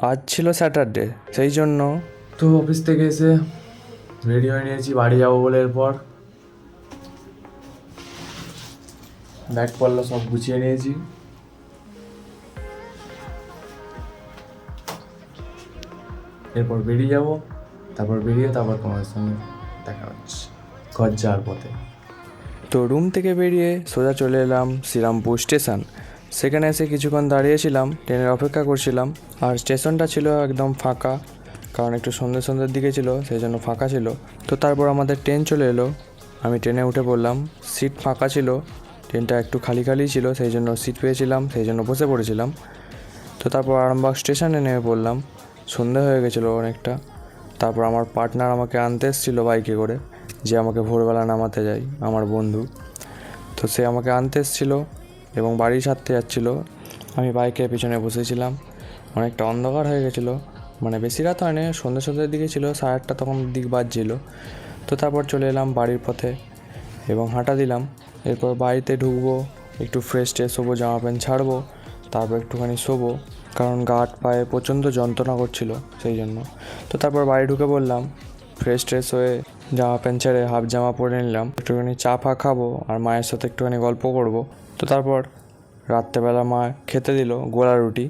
আজ ছিল স্যাটারডে, সেই জন্য তো অফিস থেকে এসে রেডি হয়ে নিয়েছি বাড়ি যাবো বলে। এরপর ব্যাগ পড়লো সব গুছিয়ে নিয়েছি। এরপর বেরিয়ে যাবো, তারপর তোমাদের সঙ্গে দেখা হচ্ছে ঘর যাওয়ার পথে। তো রুম থেকে বেরিয়ে সোজা চলে এলাম শ্রীরামপুর স্টেশন। সেখানে এসে কিছুক্ষণ দাঁড়িয়েছিলাম, ট্রেনের অপেক্ষা করছিলাম। আর স্টেশনটা ছিল একদম ফাঁকা, কারণ একটু সন্ধ্যের দিকে ছিল, সেই জন্য ফাঁকা ছিল। তো তারপর আমাদের ট্রেন চলে এলো, আমি ট্রেনে উঠে পড়লাম। সিট ফাঁকা ছিল, ট্রেনটা একটু খালি খালি ছিল, সেই জন্য সিট পেয়েছিলাম, সেই জন্য বসে পড়েছিলাম। তো তারপর আরামবাগ স্টেশনে নেমে পড়লাম। সন্ধে হয়ে গেছিলো অনেকটা। তারপর আমার পার্টনার আমাকে আনতে এসেছিলো বাইকে করে, যে আমাকে ভোরবেলা নামাতে যায়, আমার বন্ধু। তো সে আমাকে আনতে এসেছিলো এবং বাড়ি ছাড়তে যাচ্ছিলো। আমি বাইকের পিছনে বসেছিলাম। অনেকটা অন্ধকার হয়ে গেছিলো, মানে বেশি রাত হয়নি, সন্ধ্যের দিকে ছিল, 8:30 তখন দিক বাজছিল। তো তারপর চলে এলাম বাড়ির পথে এবং হাঁটা দিলাম। এরপর বাড়িতে ঢুকবো, একটু ফ্রেশ ট্রেশ হবো, জামা প্যান্ট ছাড়বো, তারপর একটুখানি শোবো, কারণ গা হাত পায়ে প্রচণ্ড যন্ত্রণা করছিল, সেই জন্য। তো তারপর বাড়ি ঢুকে পড়লাম, ফ্রেশ ট্রেশ হয়ে জামা প্যান্ট ছেড়ে হাফ জামা পরে নিলাম। একটুখানি চা ফা খাবো আর মায়ের সাথে একটুখানি গল্প করব। তো তারপর রাত্রেবেলা মা খেতে দিল গোলা রুটি।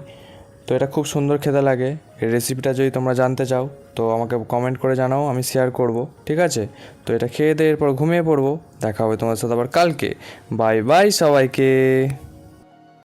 তো এটা খুব সুন্দর খেতে লাগে। এই রেসিপিটা যদি তোমরা জানতে চাও তো আমাকে কমেন্ট করে জানাও, আমি শেয়ার করব, ঠিক আছে? তো এটা খেয়ে দিয়ে এরপর ঘুমিয়ে পড়বো। দেখা হবে তোমার সাথে আবার কালকে। বাই বাই সবাইকে।